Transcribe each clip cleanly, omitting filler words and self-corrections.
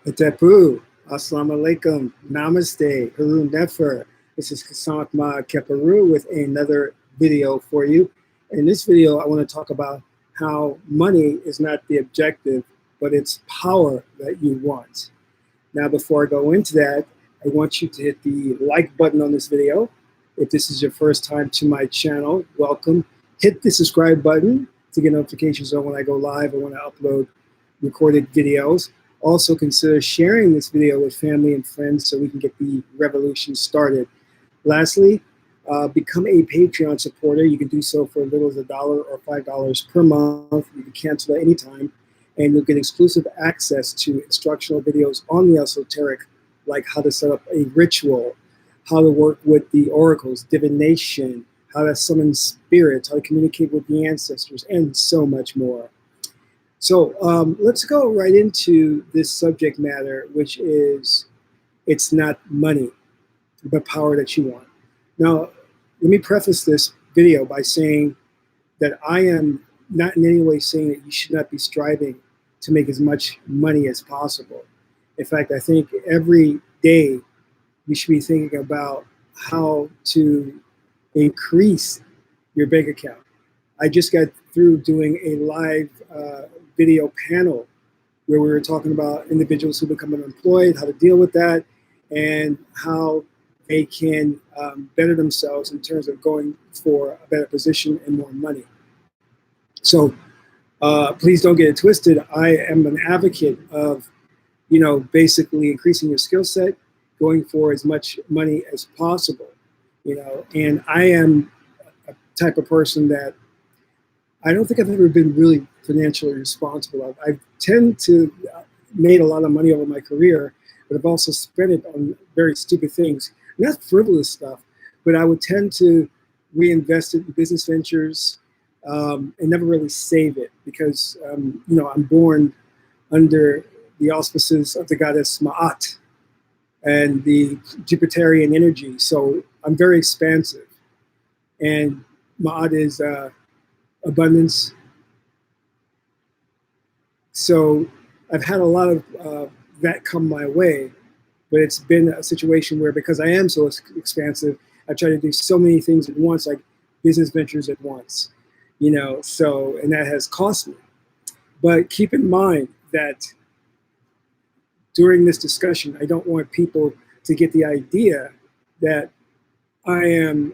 Itepu, Assalamu alaikum, Namaste, Haru Nefer. This is Kasank Ma Keparu with another video for you. In this video, I want to talk about how money is not the objective, but it's power that you want. Now, before I go into that, I want you to hit the like button on this video. If this is your first time to my channel, welcome. Hit the subscribe button to get notifications on when I go live or when I upload recorded videos. Also consider sharing this video with family and friends so we can get the revolution started. Lastly, become a Patreon supporter. You can do so for as little as $1 or $5 per month. You can cancel at any time, and you'll get exclusive access to instructional videos on the esoteric, like how to set up a ritual, how to work with the oracles, divination, how to summon spirits, how to communicate with the ancestors, and so much more. So let's go right into this subject matter, which is it's not money, but power that you want. Now, let me preface this video by saying that I am not in any way saying that you should not be striving to make as much money as possible. In fact, I think every day you should be thinking about how to increase your bank account. I just got through doing a live video panel where we were talking about individuals who become unemployed, how to deal with that, and how they can better themselves in terms of going for a better position and more money. So please don't get it twisted. I am an advocate of, basically increasing your skill set, going for as much money as possible, and I am a type of person that I don't think I've ever been really financially responsible. I tend to made a lot of money over my career, but I've also spent it on very stupid things. Not frivolous stuff, but I would tend to reinvest it in business ventures and never really save it because, I'm born under the auspices of the goddess Ma'at and the Jupiterian energy. So I'm very expansive. And Ma'at is abundance. So I've had a lot of that come my way, but it's been a situation where because I am so expansive, I try to do so many things at once, like business ventures at once, and that has cost me. But keep in mind that during this discussion, I don't want people to get the idea that I am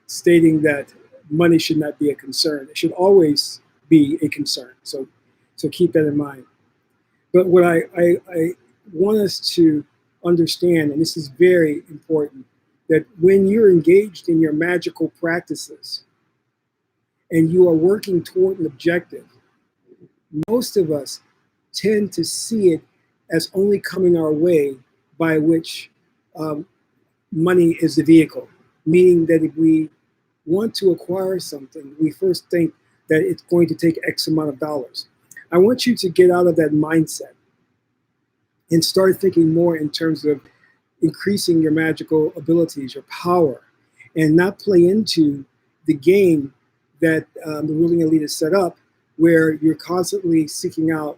stating that money should not be a concern. It should always be a concern. So keep that in mind. But what I want us to understand, and this is very important, that when you're engaged in your magical practices and you are working toward an objective, most of us tend to see it as only coming our way by which money is the vehicle, meaning that if we want to acquire something, we first think that it's going to take X amount of dollars. I want you to get out of that mindset and start thinking more in terms of increasing your magical abilities, your power, and not play into the game that the ruling elite has set up, where you're constantly seeking out,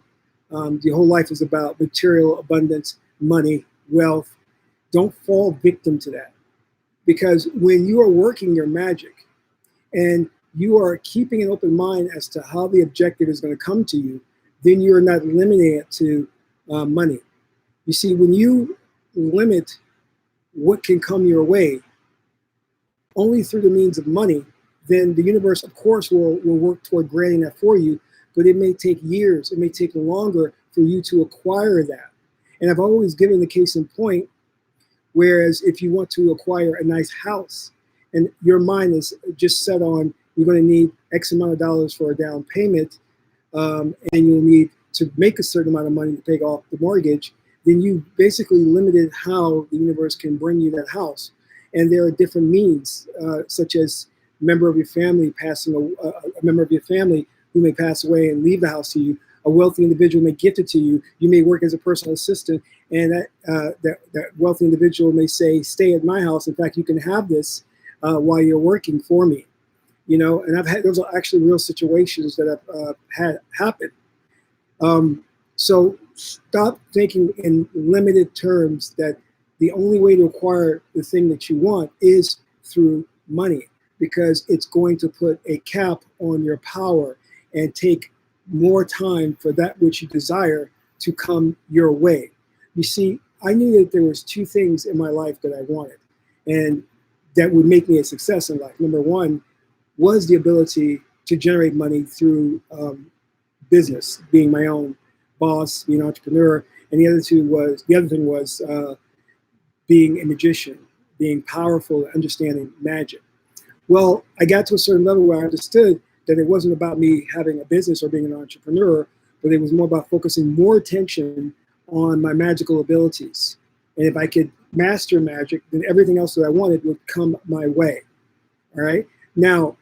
your whole life is about material abundance, money, wealth. Don't fall victim to that. Because when you are working your magic and you are keeping an open mind as to how the objective is going to come to you, then you're not limiting it to money. You see, when you limit what can come your way only through the means of money, then the universe, of course, will work toward granting that for you, but it may take years, it may take longer for you to acquire that. And I've always given the case in point, whereas if you want to acquire a nice house and your mind is just set on you're going to need X amount of dollars for a down payment, and you'll need to make a certain amount of money to pay off the mortgage, then you basically limited how the universe can bring you that house. And there are different means, such as a member of your family a member of your family who may pass away and leave the house to you. A wealthy individual may gift it to you. You may work as a personal assistant, and that wealthy individual may say, stay at my house. In fact, you can have this while you're working for me. And those are actually real situations that I've had happen. So stop thinking in limited terms that the only way to acquire the thing that you want is through money, because it's going to put a cap on your power and take more time for that which you desire to come your way. You see, I knew that there was two things in my life that I wanted and that would make me a success in life. Number one was the ability to generate money through business, being my own boss, being an entrepreneur, and the other thing was being a magician, being powerful, understanding magic. Well, I got to a certain level where I understood that it wasn't about me having a business or being an entrepreneur, but it was more about focusing more attention on my magical abilities. And if I could master magic, then everything else that I wanted would come my way. All right. Now,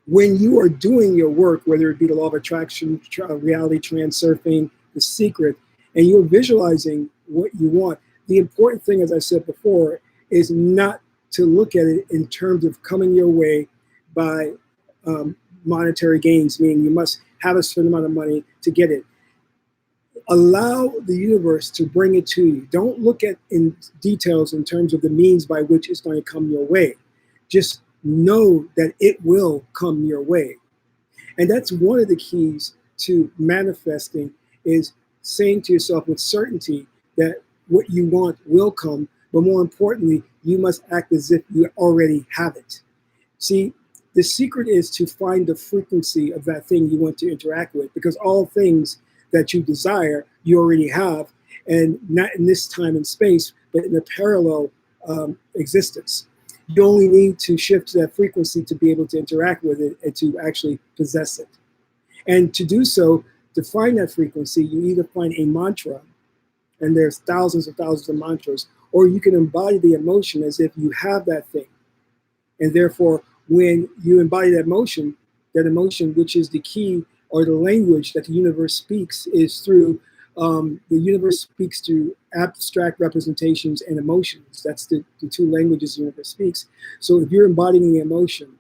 when you are doing your work, whether it be the law of attraction, reality transurfing, The Secret, and you're visualizing what you want, the important thing, as I said before, is not to look at it in terms of coming your way by monetary gains, meaning you must have a certain amount of money to get it. Allow the universe to bring it to you. Don't look at in details in terms of the means by which it's going to come your way. Just know that it will come your way. And that's one of the keys to manifesting, is saying to yourself with certainty that what you want will come, but more importantly, you must act as if you already have it. See, the secret is to find the frequency of that thing you want to interact with, because all things that you desire, you already have, and not in this time and space, but in a parallel existence. You only need to shift to that frequency to be able to interact with it and to actually possess it. And to do so, to find that frequency, you either find a mantra, and there's thousands and thousands of mantras, or you can embody the emotion as if you have that thing. And therefore, when you embody that emotion, which is the key or the language that the universe speaks, is through, the universe speaks through abstract representations and emotions. That's the two languages the universe speaks. So if you're embodying the emotion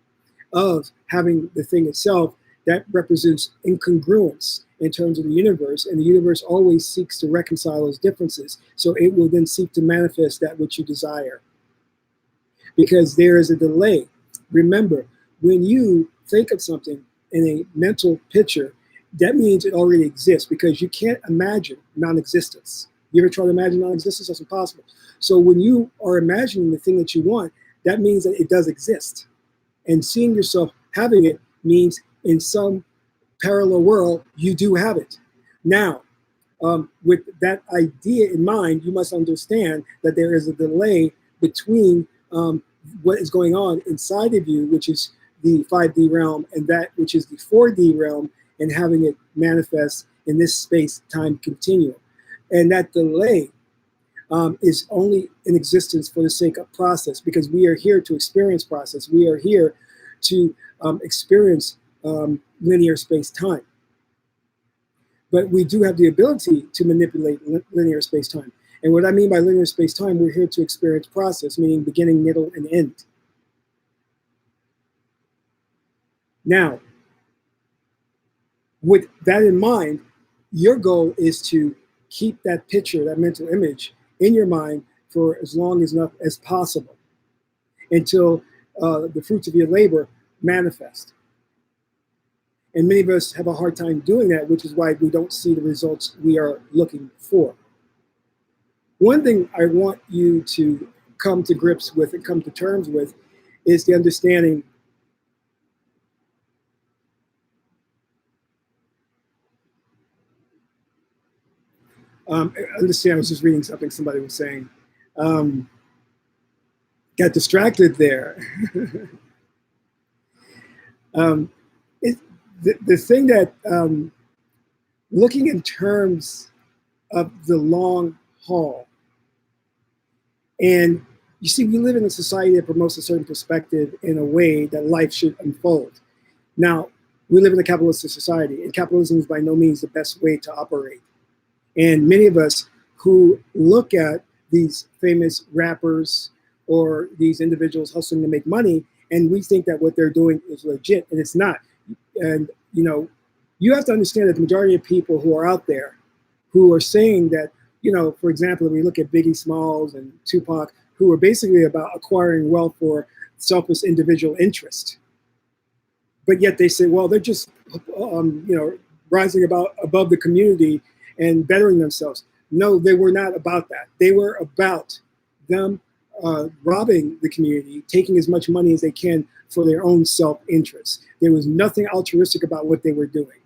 of having the thing itself, that represents incongruence in terms of the universe, and the universe always seeks to reconcile those differences. So it will then seek to manifest that which you desire, because there is a delay. Remember, when you think of something in a mental picture, that means it already exists, because you can't imagine non-existence. You ever try to imagine non-existence? That's impossible. So when you are imagining the thing that you want, that means that it does exist. And seeing yourself having it means in some parallel world, you do have it. Now, with that idea in mind, you must understand that there is a delay between what is going on inside of you, which is the 5D realm, and that which is the 4D realm, and having it manifest in this space-time continuum. And that delay is only in existence for the sake of process, because we are here to experience process. We are here to experience linear space-time. But we do have the ability to manipulate linear space-time. And what I mean by linear space-time, we're here to experience process, meaning beginning, middle, and end. Now, with that in mind, your goal is to keep that picture, that mental image, in your mind for as long as possible, until the fruits of your labor manifest. And many of us have a hard time doing that, which is why we don't see the results we are looking for. One thing I want you to come to grips with and come to terms with is the understanding I was just reading something somebody was saying. Got distracted there. The thing that, looking in terms of the long haul, and you see, we live in a society that promotes a certain perspective in a way that life should unfold. Now, we live in a capitalistic society, and capitalism is by no means the best way to operate. And many of us who look at these famous rappers or these individuals hustling to make money, and we think that what they're doing is legit, and it's not. And, you know, you have to understand that the majority of people who are out there who are saying that, you know, for example, if we look at Biggie Smalls and Tupac, who are basically about acquiring wealth for selfish individual interest. But yet they say, well, they're just, you know, rising above the community and bettering themselves. No, they were not about that. They were about them robbing the community, taking as much money as they can for their own self-interest. There was nothing altruistic about what they were doing.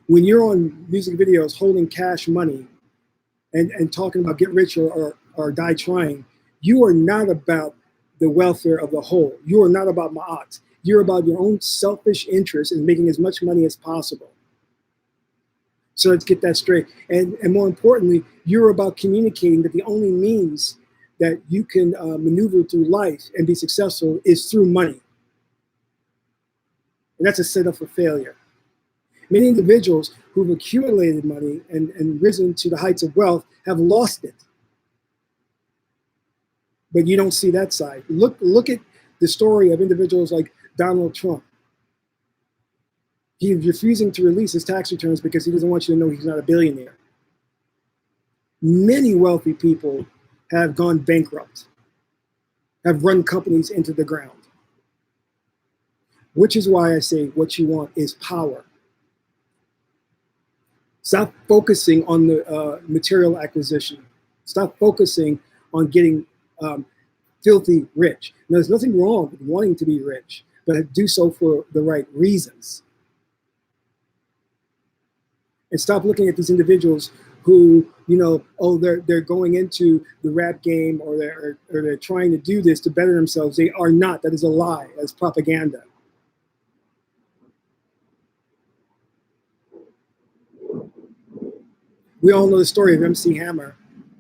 When you're on music videos holding cash money and talking about get rich or die trying, you are not about the welfare of the whole. You are not about ma'at. You're about your own selfish interest in making as much money as possible. So let's get that straight. And more importantly, you're about communicating that the only means that you can maneuver through life and be successful is through money. And that's a setup for failure. Many individuals who've accumulated money and risen to the heights of wealth have lost it. But you don't see that side. Look at the story of individuals like Donald Trump. He's refusing to release his tax returns because he doesn't want you to know he's not a billionaire. Many wealthy people have gone bankrupt, have run companies into the ground. Which is why I say what you want is power. Stop focusing on the material acquisition. Stop focusing on getting filthy rich. Now, there's nothing wrong with wanting to be rich, but do so for the right reasons. And stop looking at these individuals who, you know, oh, they're going into the rap game or they're trying to do this to better themselves. They are not. That is a lie. That's propaganda. We all know the story of MC Hammer.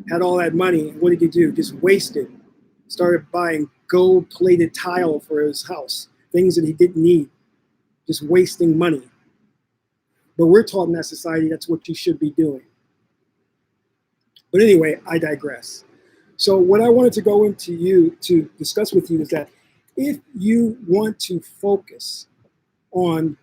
Had all that money, and what did he do? Just wasted. Started buying gold-plated tile for his house, things that he didn't need, just wasting money. But we're taught in that society that's what you should be doing. But anyway, I digress. So what I wanted to go into you to discuss with you is that if you want to focus on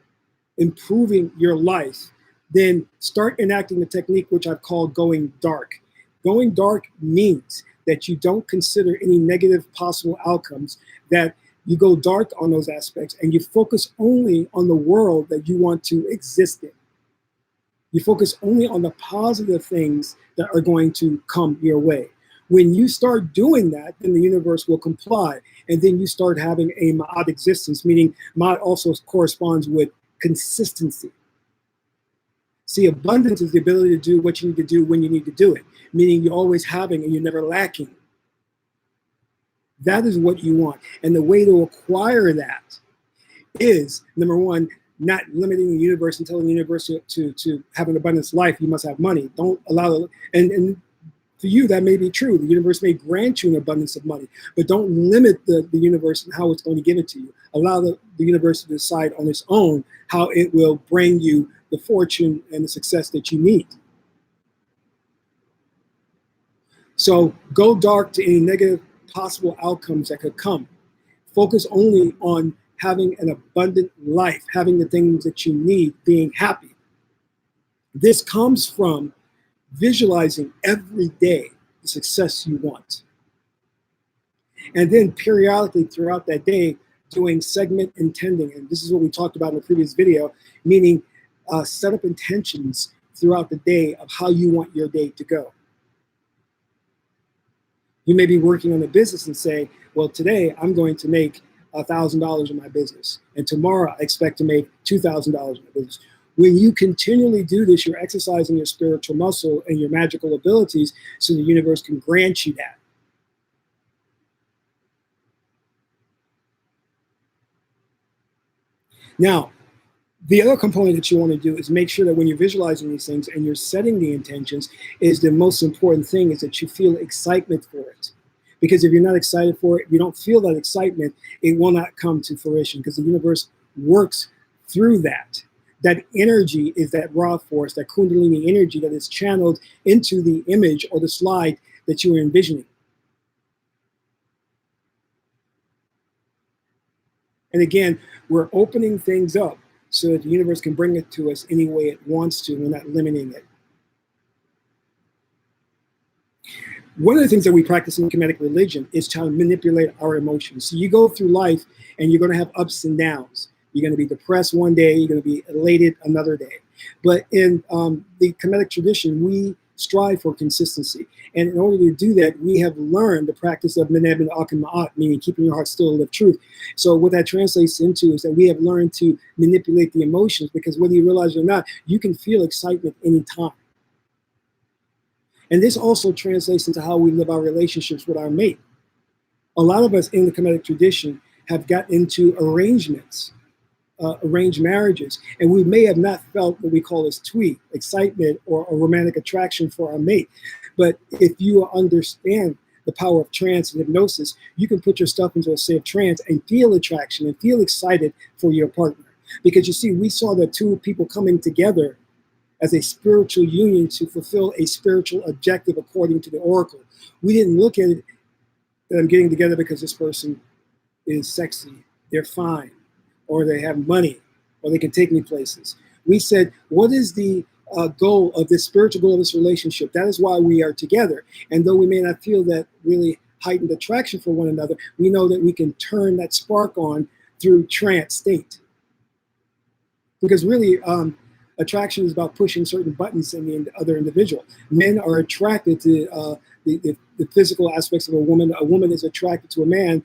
improving your life, then start enacting the technique which I've called going dark. Going dark means that you don't consider any negative possible outcomes, that you go dark on those aspects and you focus only on the world that you want to exist in. You focus only on the positive things that are going to come your way. When you start doing that, then the universe will comply. And then you start having a ma'at existence, meaning ma'at also corresponds with consistency. See, abundance is the ability to do what you need to do when you need to do it, meaning you're always having and you're never lacking. That is what you want. And the way to acquire that is, number one, not limiting the universe and telling the universe to have an abundance life, you must have money. Don't allow, and for you, that may be true. The universe may grant you an abundance of money, but don't limit the universe and how it's going to give it to you. Allow the universe to decide on its own how it will bring you the fortune and the success that you need. So go dark to any negative possible outcomes that could come. Focus only on having an abundant life, having the things that you need, being happy. This comes from visualizing every day the success you want. And then periodically throughout that day, doing segment intending. And this is what we talked about in the previous video, meaning set up intentions throughout the day of how you want your day to go. You may be working on a business and say, well, today I'm going to make $1,000 in my business. And tomorrow I expect to make $2,000 in my business. When you continually do this, you're exercising your spiritual muscle and your magical abilities so the universe can grant you that. Now, the other component that you want to do is make sure that when you're visualizing these things and you're setting the intentions, is the most important thing is that you feel excitement for it. Because if you're not excited for it, if you don't feel that excitement, it will not come to fruition because the universe works through that. That energy is that raw force, that kundalini energy that is channeled into the image or the slide that you are envisioning. And again, we're opening things up so that the universe can bring it to us any way it wants to. We're not limiting it. One of the things that we practice in Kemetic religion is to manipulate our emotions. So you go through life and you're going to have ups and downs. You're going to be depressed one day, you're going to be elated another day. But in the Kemetic tradition, we strive for consistency. And in order to do that, we have learned the practice of meneb and akin ma'at, meaning keeping your heart still to live truth. So what that translates into is that we have learned to manipulate the emotions, because whether you realize it or not, you can feel excitement anytime. And this also translates into how we live our relationships with our mate. A lot of us in the Kemetic tradition have gotten into arrangements, arranged marriages, and we may have not felt what we call as twee, excitement or a romantic attraction for our mate. But if you understand the power of trance and hypnosis, you can put yourself into a state of trance and feel attraction and feel excited for your partner. Because you see, we saw the two people coming together as a spiritual union to fulfill a spiritual objective according to the oracle. We didn't look at it that I'm getting together because this person is sexy, they're fine, or they have money, or they can take me places. We said, what is the goal of this spiritual goal of this relationship? That is why we are together. And though we may not feel that really heightened attraction for one another, we know that we can turn that spark on through trance state. Because really, attraction is about pushing certain buttons in the other individual. Men are attracted to the physical aspects of a woman. A woman is attracted to a man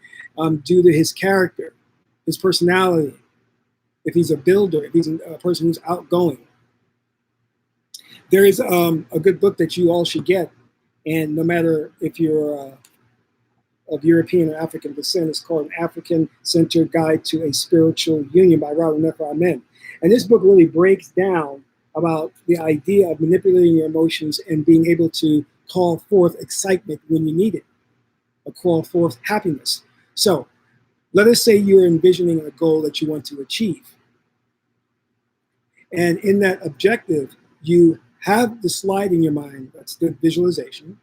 due to his character, his personality, if he's a builder, if he's a person who's outgoing. There is a good book that you all should get, and no matter if you're of European or African descent, it's called An African-Centered Guide to a Spiritual Union by Robert Nefer Amen. And this book really breaks down about the idea of manipulating your emotions and being able to call forth excitement when you need it, or call forth happiness. So let us say you're envisioning a goal that you want to achieve. And in that objective, you have the slide in your mind, that's the visualization.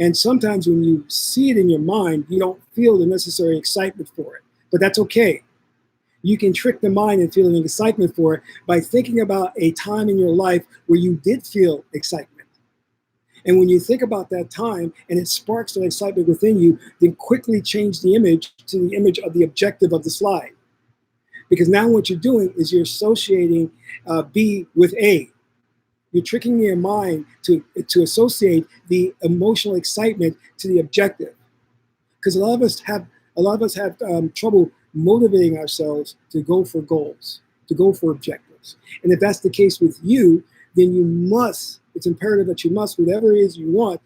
And sometimes when you see it in your mind, you don't feel the necessary excitement for it, but that's okay. You can trick the mind into feeling excitement for it by thinking about a time in your life where you did feel excitement. And when you think about that time and it sparks that excitement within you, then quickly change the image to the image of the objective of the slide. Because now what you're doing is you're associating B with A. You're tricking your mind to associate the emotional excitement to the objective. Because a lot of us have trouble motivating ourselves to go for goals, to go for objectives. And if that's the case with you, then you must, it's imperative that you must, whatever it is you want,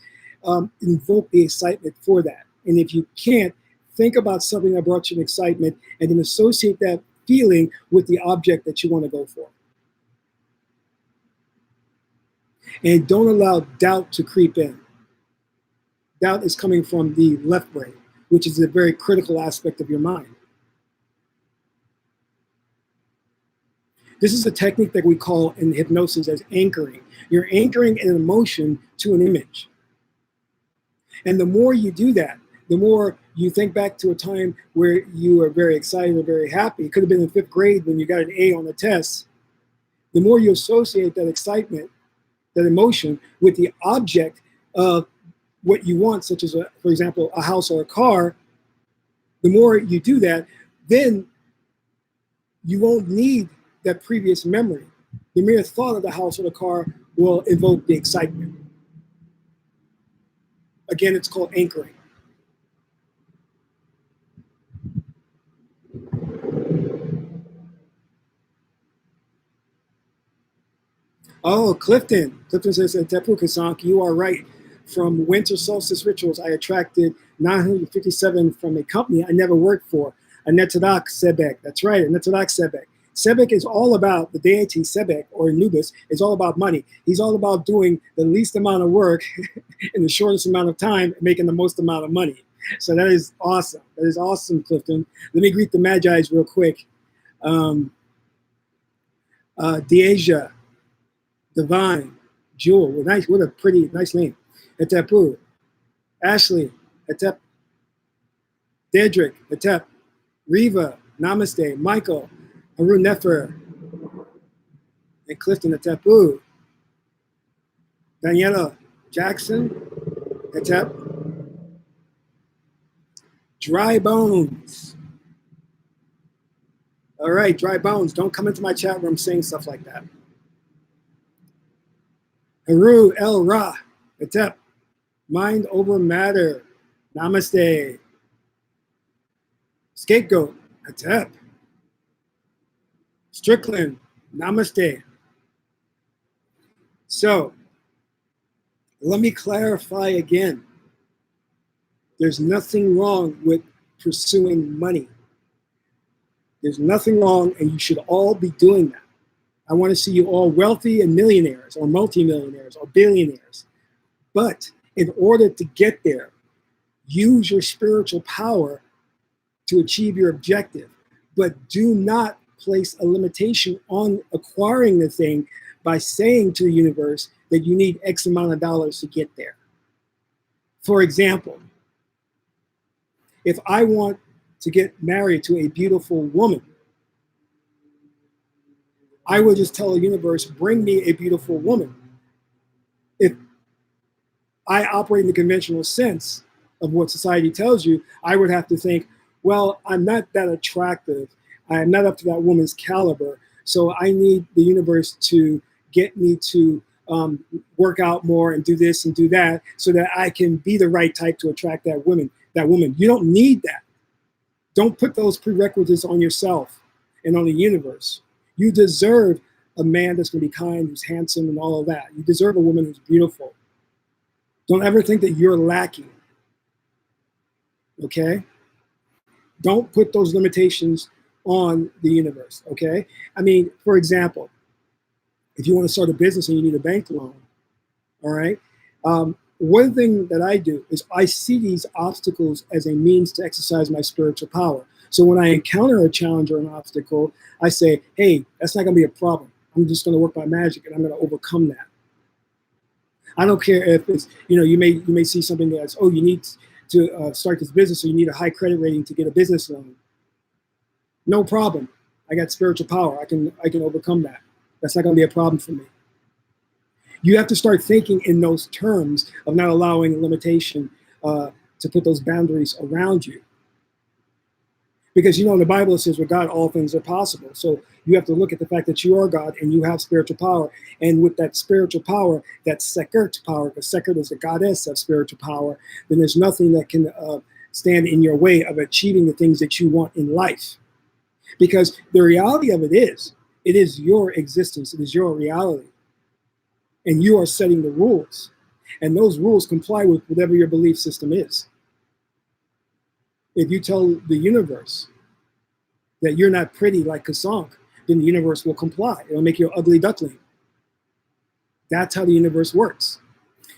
invoke the excitement for that. And if you can't, think about something that brought you an excitement and then associate that feeling with the object that you want to go for. And don't allow doubt to creep in. Doubt is coming from the left brain, which is a very critical aspect of your mind. This is a technique that we call in hypnosis as anchoring. You're anchoring an emotion to an image. And the more you do that, the more you think back to a time where you were very excited or very happy. It could have been in 5th grade when you got an A on the test. The more you associate that excitement, that emotion, with the object of what you want, such as, for example, a house or a car, the more you do that, then you won't need that previous memory. The mere thought of the house or the car will evoke the excitement. Again, it's called anchoring. Oh, Clifton. Clifton says, Tepu Kasank, you are right. From winter solstice rituals, I attracted 957 from a company I never worked for, a Netadak Sebek. That's right, a Netadak Sebek. Sebek is all about, the deity Sebek, or Anubis, is all about money. He's all about doing the least amount of work in the shortest amount of time and making the most amount of money. So that is awesome. That is awesome, Clifton. Let me greet the Magi's real quick. Deasia, Divine, Jewel, nice, what a pretty, nice name. Etepu, Ashley, Etep, Dedrick, Etep, Riva, Namaste, Michael, Harun Nefer, and Clifton Atepu. Daniela Jackson, Atep. Dry Bones. All right, Dry Bones, don't come into my chat room saying stuff like that. Haru El Ra, Atep. Mind over matter. Namaste. Scapegoat, Atep. Strickland, Namaste. So, let me clarify again. There's nothing wrong with pursuing money. There's nothing wrong, and you should all be doing that. I want to see you all wealthy and millionaires or multimillionaires or billionaires. But in order to get there, use your spiritual power to achieve your objective. But do not place a limitation on acquiring the thing by saying to the universe that you need X amount of dollars to get there. For example, if I want to get married to a beautiful woman, I will just tell the universe, bring me a beautiful woman. If I operate in the conventional sense of what society tells you, I would have to think, well, I'm not that attractive. I'm not up to that woman's caliber. So I need the universe to get me to work out more and do this and do that so that I can be the right type to attract that woman. You don't need that. Don't put those prerequisites on yourself and on the universe. You deserve a man that's going to be kind, who's handsome, and all of that. You deserve a woman who's beautiful. Don't ever think that you're lacking. Okay? Don't put those limitations on the universe. Okay? I mean, for example, if you want to start a business and you need a bank loan, all right? One thing that I do is I see these obstacles as a means to exercise my spiritual power. So when I encounter a challenge or an obstacle, I say, hey, that's not going to be a problem. I'm just going to work by magic and I'm going to overcome that. I don't care if it's, you may see something that's, oh, you need to start this business, so you need a high credit rating to get a business loan. No problem. I got spiritual power. I can overcome that. That's not going to be a problem for me. You have to start thinking in those terms of not allowing limitation to put those boundaries around you. Because, in the Bible it says, with God, all things are possible. So you have to look at the fact that you are God and you have spiritual power. And with that spiritual power, that Sekert power, because Sekert is the goddess of spiritual power, then there's nothing that can stand in your way of achieving the things that you want in life. Because the reality of it is your existence. It is your reality. And you are setting the rules. And those rules comply with whatever your belief system is. If you tell the universe that you're not pretty like Kasank, then the universe will comply. It'll make you an ugly duckling. That's how the universe works.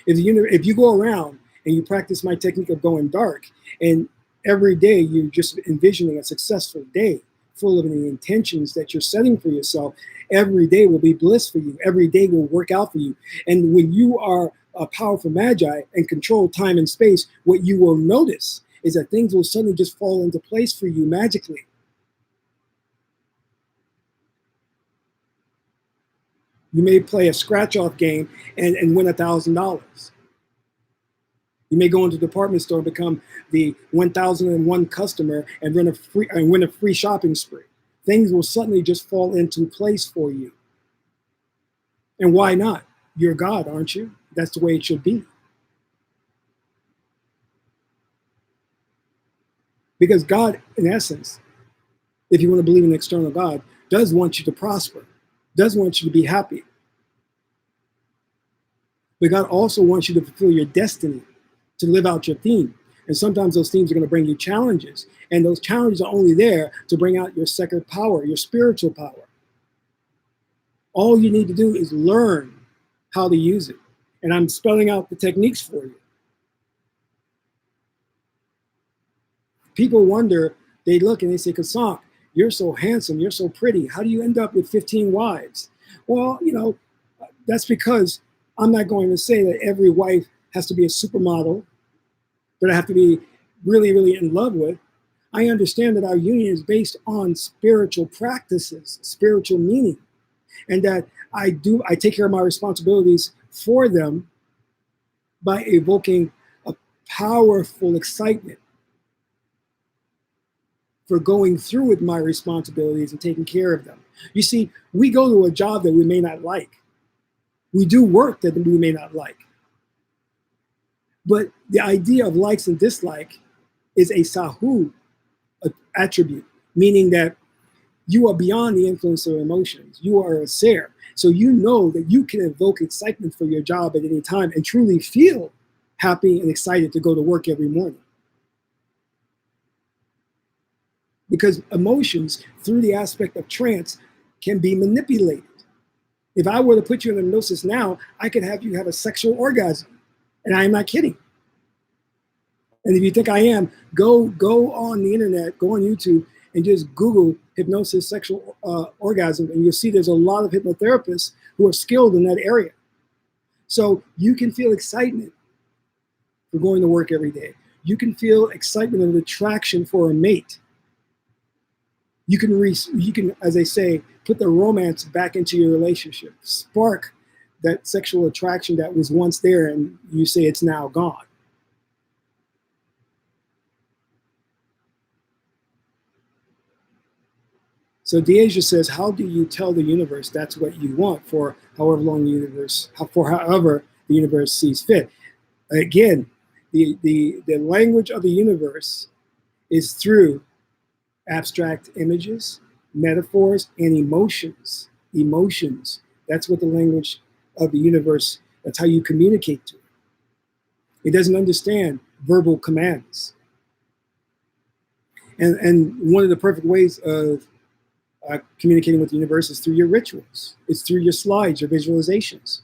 If you go around and you practice my technique of going dark, and every day you're just envisioning a successful day full of the intentions that you're setting for yourself, every day will be bliss for you. Every day will work out for you. And when you are a powerful magi and control time and space, what you will notice is that things will suddenly just fall into place for you magically. You may play a scratch-off game and win $1,000. You may go into the department store and become the 1,001 customer and win a free shopping spree. Things will suddenly just fall into place for you. And why not? You're God, aren't you? That's the way it should be. Because God, in essence, if you want to believe in an external God, does want you to prosper, does want you to be happy. But God also wants you to fulfill your destiny, to live out your theme. And sometimes those themes are going to bring you challenges. And those challenges are only there to bring out your second power, your spiritual power. All you need to do is learn how to use it. And I'm spelling out the techniques for you. People wonder, they look and they say, Kasank, you're so handsome, you're so pretty. How do you end up with 15 wives? Well, that's because I'm not going to say that every wife has to be a supermodel that I have to be really, really in love with. I understand that our union is based on spiritual practices, spiritual meaning. and that I take care of my responsibilities for them by evoking a powerful excitement for going through with my responsibilities and taking care of them. You see, we go to a job that we may not like. We do work that we may not like. But the idea of likes and dislike is a sahu attribute, meaning that you are beyond the influence of emotions. You are a seer. So you know that you can evoke excitement for your job at any time and truly feel happy and excited to go to work every morning. Because emotions, through the aspect of trance, can be manipulated. If I were to put you in hypnosis now, I could have you have a sexual orgasm. And I am not kidding. And if you think I am, go on the internet, go on YouTube, and just Google hypnosis sexual orgasm, and you'll see there's a lot of hypnotherapists who are skilled in that area. So you can feel excitement for going to work every day. You can feel excitement and attraction for a mate. You can, as they say, put the romance back into your relationship, spark that sexual attraction that was once there, and you say it's now gone. So Deasia says, how do you tell the universe that's what you want for however long the universe, however the universe sees fit? Again, the language of the universe is through abstract images, metaphors, and emotions. Emotions. That's what the language of the universe, that's how you communicate to it. It doesn't understand verbal commands. And one of the perfect ways of communicating with the universe is through your rituals. It's through your slides, your visualizations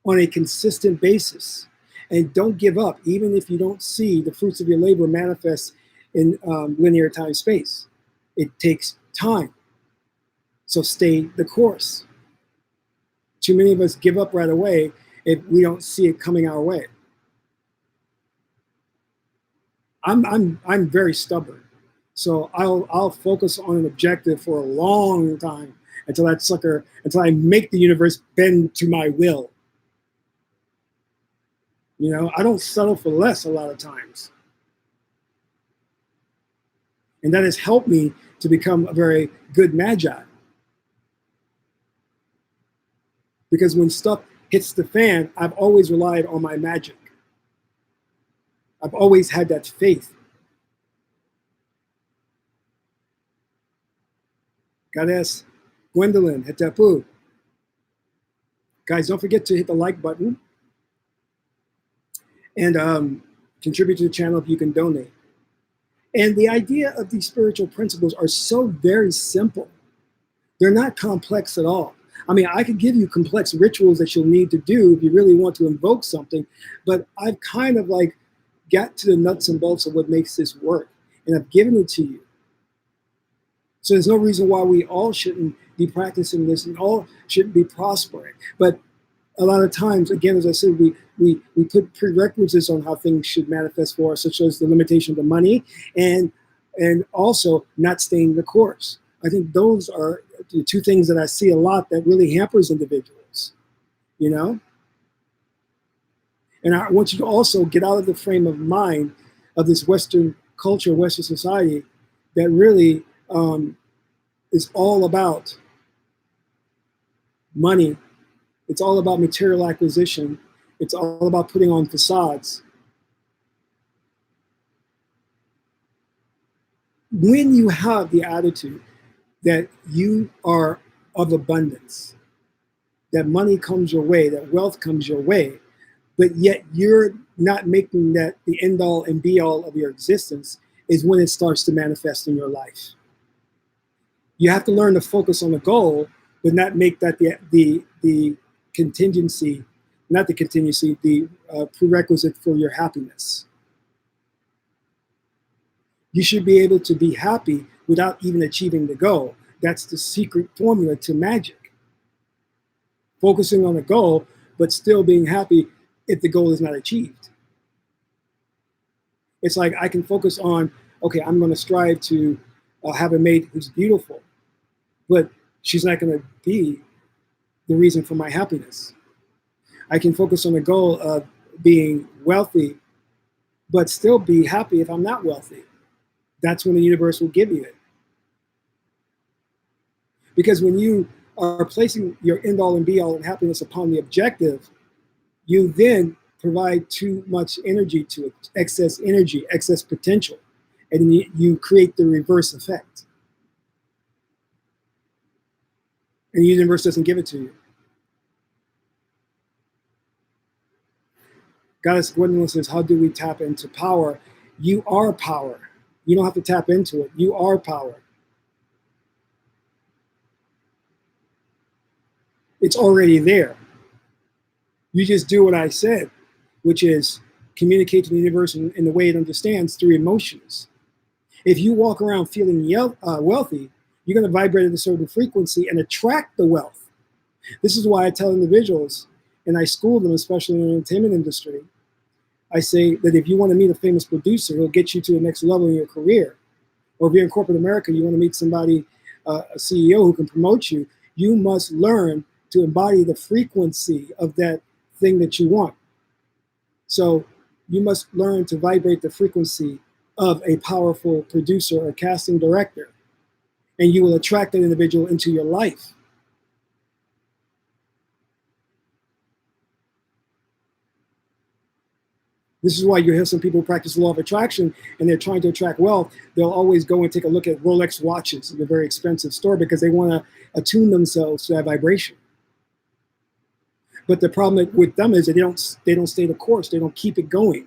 on a consistent basis. And don't give up, even if you don't see the fruits of your labor manifest in linear time space. It takes time. So stay the course. Too many of us give up right away if we don't see it coming our way. I'm very stubborn. So I'll focus on an objective for a long time until I make the universe bend to my will. You know, I don't settle for less a lot of times. And that has helped me to become a very good magi. Because when stuff hits the fan, I've always relied on my magic. I've always had that faith. Goddess Gwendolyn Hetepu. Guys, don't forget to hit the like button and contribute to the channel if you can donate. And the idea of these spiritual principles are so very simple. They're not complex at all. I mean, I could give you complex rituals that you'll need to do if you really want to invoke something, but I've kind of like got to the nuts and bolts of what makes this work, and I've given it to you. So there's no reason why we all shouldn't be practicing this and all shouldn't be prospering. But a lot of times, again, as I said, we put prerequisites on how things should manifest for us, such as the limitation of the money and also not staying the course. I think those are the two things that I see a lot that really hampers individuals, you know? And I want you to also get out of the frame of mind of this Western culture, Western society that really is all about money. It's all about material acquisition. It's all about putting on facades. When you have the attitude that you are of abundance, that money comes your way, that wealth comes your way, but yet you're not making that the end all and be all of your existence, is when it starts to manifest in your life. You have to learn to focus on the goal, but not make that the contingency, not the contingency, the prerequisite for your happiness. You should be able to be happy without even achieving the goal. That's the secret formula to magic. Focusing on a goal, but still being happy if the goal is not achieved. It's like I can focus on, okay, I'm going to strive to have a mate who's beautiful. But She's not going to be the reason for my happiness. I can focus on the goal of being wealthy, but still be happy if I'm not wealthy. That's when the universe will give you it. Because when you are placing your end all and be all in happiness upon the objective, you then provide too much energy to it, excess energy, excess potential, and you create the reverse effect. And the universe doesn't give it to you. Goddess Gwendolyn says, how do we tap into power? You are power. You don't have to tap into it. You are power. It's already there. You just do what I said, which is communicate to the universe in the way it understands through emotions. If you walk around feeling wealthy, you're going to vibrate at a certain frequency and attract the wealth. This is why I tell individuals, and I school them, especially in the entertainment industry, I say that if you want to meet a famous producer, he'll get you to the next level in your career. Or if you're in corporate America, you want to meet somebody, a CEO who can promote you, you must learn to embody the frequency of that thing that you want. So you must learn to vibrate the frequency of a powerful producer or casting director, and you will attract that individual into your life. This is why you hear some people practice law of attraction and they're trying to attract wealth. They'll always go and take a look at Rolex watches in a very expensive store because they want to attune themselves to that vibration. But the problem with them is that they don't stay the course. They don't keep it going.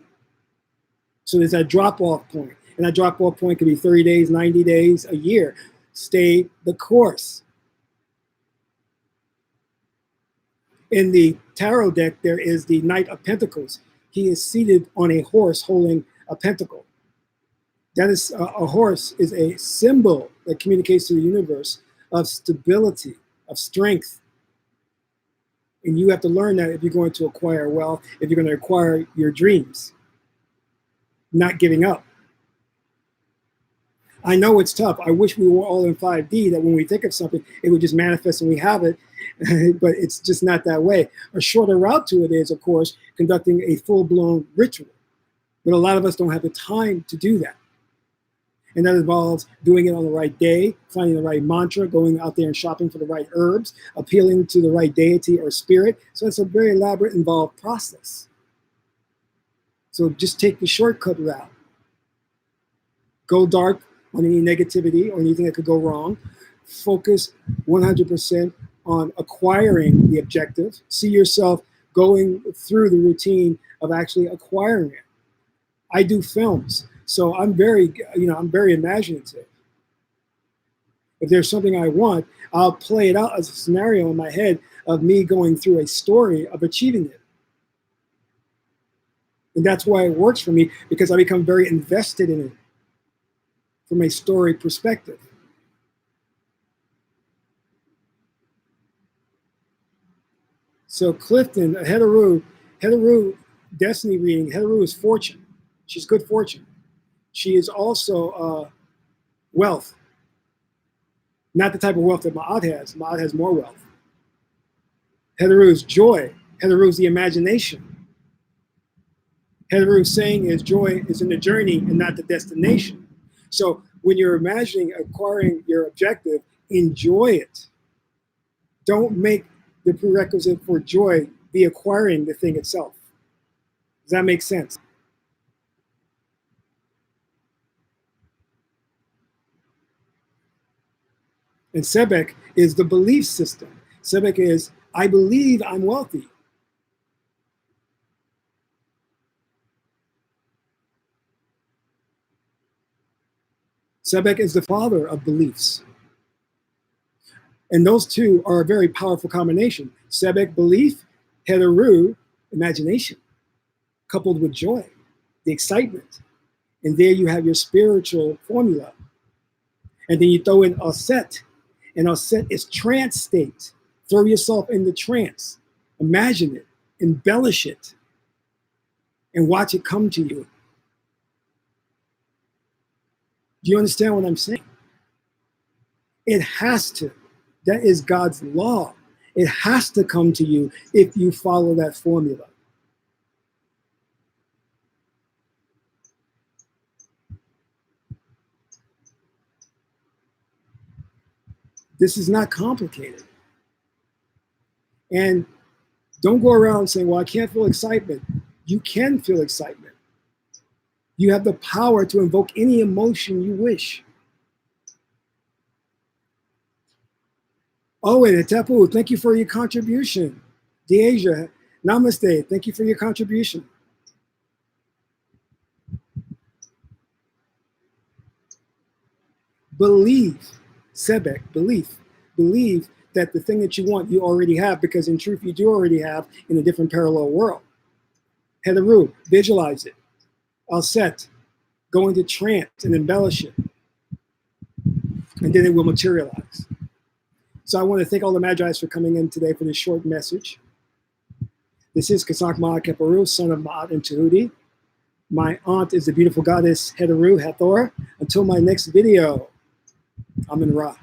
So there's that drop-off point. And that drop-off point could be 30 days, 90 days, a year. Stay the course. In the tarot deck, there is the Knight of Pentacles. He is seated on a horse holding a pentacle. That is, a horse is a symbol that communicates to the universe of stability, of strength. And you have to learn that if you're going to acquire wealth, if you're going to acquire your dreams. Not giving up. I know it's tough. I wish we were all in 5D, that when we think of something, it would just manifest and we have it. But it's just not that way. A shorter route to it is, of course, conducting a full-blown ritual. But a lot of us don't have the time to do that. And that involves doing it on the right day, finding the right mantra, going out there and shopping for the right herbs, appealing to the right deity or spirit. So it's a very elaborate, involved process. So just take the shortcut route. Go dark on any negativity or anything that could go wrong. Focus 100% on acquiring the objective. See yourself going through the routine of actually acquiring it. I do films, so I'm very imaginative. If there's something I want, I'll play it out as a scenario in my head of me going through a story of achieving it. And that's why it works for me, because I become very invested in it from a story perspective. So Clifton, Heteru destiny reading, Heteru is fortune. She's good fortune. She is also wealth. Not the type of wealth that Ma'at has. Ma'at has more wealth. Heteru is joy. Heteru is the imagination. Heteru's saying is joy is in the journey and not the destination. So when you're imagining acquiring your objective, enjoy it. Don't make the prerequisite for joy be acquiring the thing itself. Does that make sense? And Sebek is the belief system. Sebek is, I believe I'm wealthy. Sebek is the father of beliefs. And those two are a very powerful combination. Sebek, belief, Heteru, imagination, coupled with joy, the excitement. And there you have your spiritual formula. And then you throw in Aset, and Aset is trance state. Throw yourself in the trance. Imagine it, embellish it, and watch it come to you. Do you understand what I'm saying? It has to. That is God's law. It has to come to you if you follow that formula. This is not complicated. And don't go around saying, well, I can't feel excitement. You can feel excitement. You have the power to invoke any emotion you wish. Oh, and Tepu, thank you for your contribution. Deasia, namaste. Thank you for your contribution. Believe, Sebek, believe that the thing that you want, you already have, because in truth, you do already have in a different parallel world. Hedaru, visualize it. Alset, go into trance and embellish it. And then it will materialize. So I want to thank all the Magi's for coming in today for this short message. This is Kasak Ma'at Keparu, son of Ma'at and Tahuti. My aunt is the beautiful goddess Hedaru Hathor. Until my next video, Amin Ra.